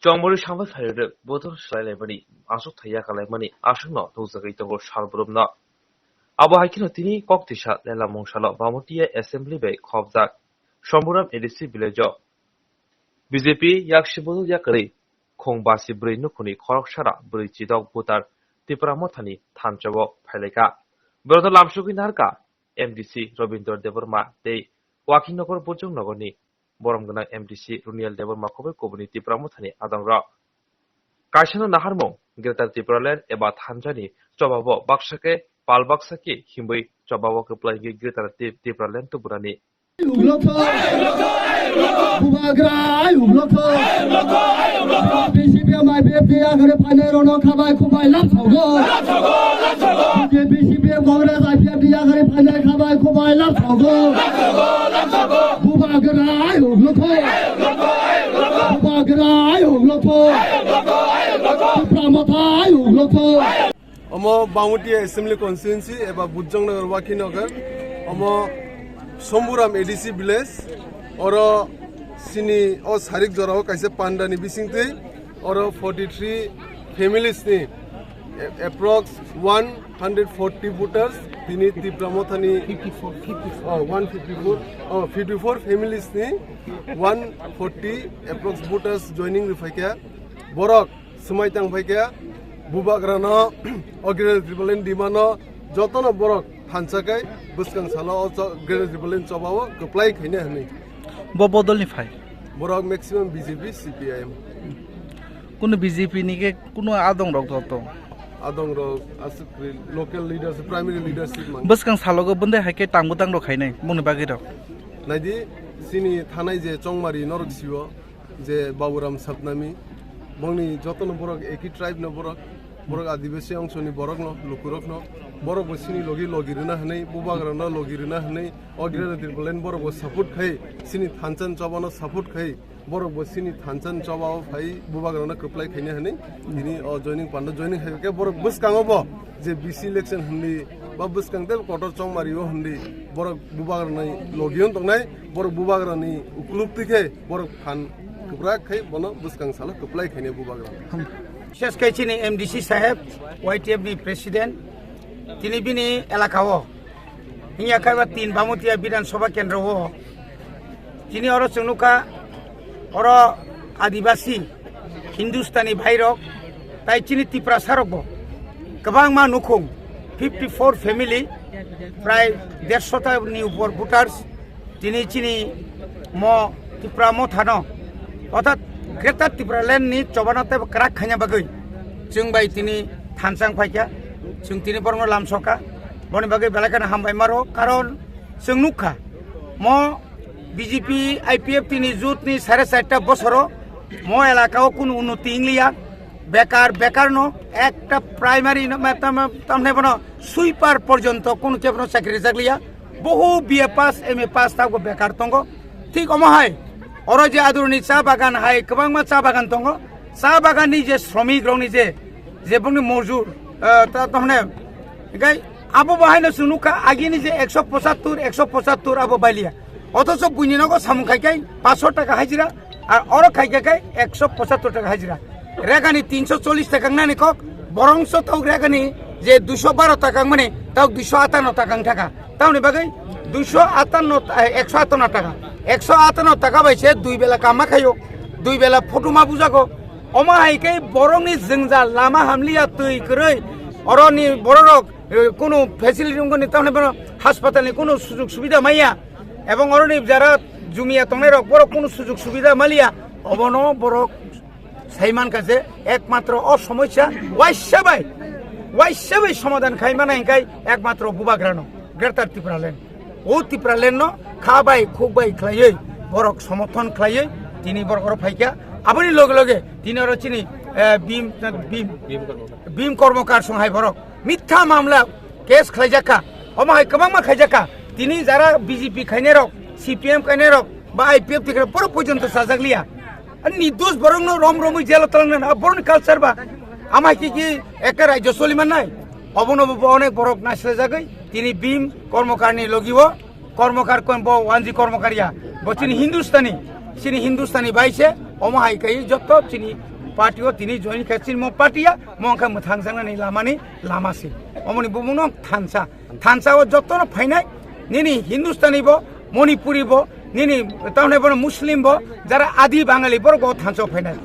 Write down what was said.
Chongmori Shamba Fire, Botor Slalebani, Asu Tayaka Lemani, Ashuna, Nuzagito Sharbrumna. Aba Hakinotini, Koktisha, Lela Monshala, Bamutia, Assembly Bay, Kovzak, Shomburam Edisi Villager. BJP, Yakshibul Yakari, Kong Basi Bri Nukuni, Korokshara, Bridge Dog Putar, TIPRA Mothani, Tanchavo, Peleka. Brother Lamshukin Harka, MDC, Robindor Deverma, they, Walking over Bojung Nogoni. Boromgana MDC Runial Deverma Kobe Kobuni TIPRA Mothani Adangra. Kaishano Naharmo, Greater TIPRA Land about Hanjani, Chobabo, Bakshake, Palbaksaki, Himbui, Chobawak applying Greater TIPRA Land to Burani. Bamuti Assembly Constituency, about Bujangnagar Wakinagar, Somburam ADC village, or Sini or Sarik Jorao, Kaisa Pandani Bisingte, or 43 families, approx 140 voters, Tini TIPRA Mothani 54 families, 140 approx voters joining the Fakea, Borok, Sumaitang Fakea, Bubagrana, Ogre Tripolin Dimano, Jotona Borok, Hansakai, Buskang Sala, Greater Tripolin Chobawa, Kuplai Kinehani. Bobodolify. Borok maximum BJP, CPIM. Kuno BJP Nike, Kuno Adong Roto. Adong Rock, as local leaders, primary leadership. Buskang Salogo Bunde Hake Tangutang Rokane, Munibagito. Nadi, Sini Tanai, Chongmari, Norxiwa, the Baburam Sapnami, Boni, Joton Borok, Eki tribe no Borok. Borok Adivasi Soni Borok no, Lukurok no, Borok was Sini Logi Logirina Hane, Bubagrana Logirina Hane, or Greater Tripolin Borok was support Hay, Sini Tansan Chabano support Hay, Borok was Sini Tansan Chaba Hay, Bubagrana Kuplai Kenyahane, Dini or joining Panda joining Hake, Borok Buskangobo, the BC election Hundi, Babuskantel, Kotor Chong Mario Hundi, Borok Bubagrani, Logion Tonai, Borok Bubagrani, Ukluptike, Borok Han, Kuprak Hay, Bono, Buskang Sala, Kuplai Kenya Bubagrana. Sheskaichini MDC Saheb, YTF ni President, Tini bini elakawo. Hinya kaiwa tin Bamutia Bidan Soba Kendra wo. Tini oro Sungnuka, oro Adivasi, Hindustani Bhairok, Tai Chini TIPRA Sarokbo. Kabang ma Nukhung, 54 family, Prai 150 ni upor voters, Tini Chini mo TIPRA Mothano. Otat Greater TIPRA Land ni Chobanate Krak Khanya Bagui. Chung by Tini Tansang Paika, Chung Tini Borgo Lamsoka, Bonibagi Balakan Hambai Maro, Karon, Sungnuka, Mo BJP, IPF Tini Zutni, Sarasata Bosoro, Mo Elakao Kun Unutinglia, Bekar no, Act Primary no Tamnebono, Sweeper Porjonto, Kun Kevno Sakrizaglia, Bohu be a pass, MA pass Tago Bekar Tongo, Tik Omahai. Oroje aduruni cha bagan hai kabangma cha bagan tongo cha bagan ni je shramik rong ni je bungni mojur ta tohne gai abo bahaina sunuka agi ni je 175 abo bailia otoso buininago samung khai 500 টাকা হাজিরা আর or খাই খাই 175 টাকা হাজিরা রেগানি 340 টাকা নানি cock বরংস তাও রেগানি যে 212 টাকা মানে তাও 258 টাকা তাওনি বাগাই 158 টাকা 158 টাকা বাইছে দুই বেলা কামা খাইও দুই বেলা ফটোমা বুজাগো অমা হাইকে বরংনি জংজা লামা হামলিয়া তুই কই অরনি বড়রক কোনো ফ্যাসিলিটি গনি তাহলে হাসপাতালে কোনো সুযোগ সুবিধা মাইয়া এবং অরনি যারা জুমিয়া তংনেরক বড় কোনো সুযোগ সুবিধা মালিয়া অবন বড় সাইমান কাছে একমাত্র অসমস্যা ওয়াইসাবাই সমাধান খাইমানা হিকাই একমাত্র বুবাগ্রানো গ্রেটার ত্রিপুরা ল্যান্ড ও ত্রিপুরা ল্যান্ড খাবাই খুববাই খাইয়ে বরক সমর্থন খাইয়ে তিনি বরকর ফাইকা আপনি লগে লগে তিনি আর চিনি ভীম কর্মকার সহায় বরক মিথ্যা মামলা কেস খাইজাকা অমাহাই কবাংমা খাইজাকা তিনি যারা বিজেপি খাইনে রক সিপিএম খাইনে রক বা আইপিএফ থেকে বড় পর্যন্ত সাজাগলিয়া নির্দোষ বরং রমরমই জেল তলান বরণ কালচার বা আমায় কি একা রাজ্য চলিমান নাই অবনব অনেক বরক নাচলে যাগৈ তিনি ভীম কর্মকারনি লগিব কর্মকার ওয়ানজি কর্মকারিয়া চিনি হিন্দুস্তানি বাইছে অমাহাই কাই যত চিনি पार्टियाव तिनी जइन खासिन मो पार्टिया मंखा मोथांजांनानै लामानि लामासि अमनि बुमुनो थानसाव जतन फाइनाय निनि हिंदुस्तानी बो मणिपुरी बो निनि तावने बो मुस्लिम बो जरा आदि बाঙाली बो थानसाव फाइनाय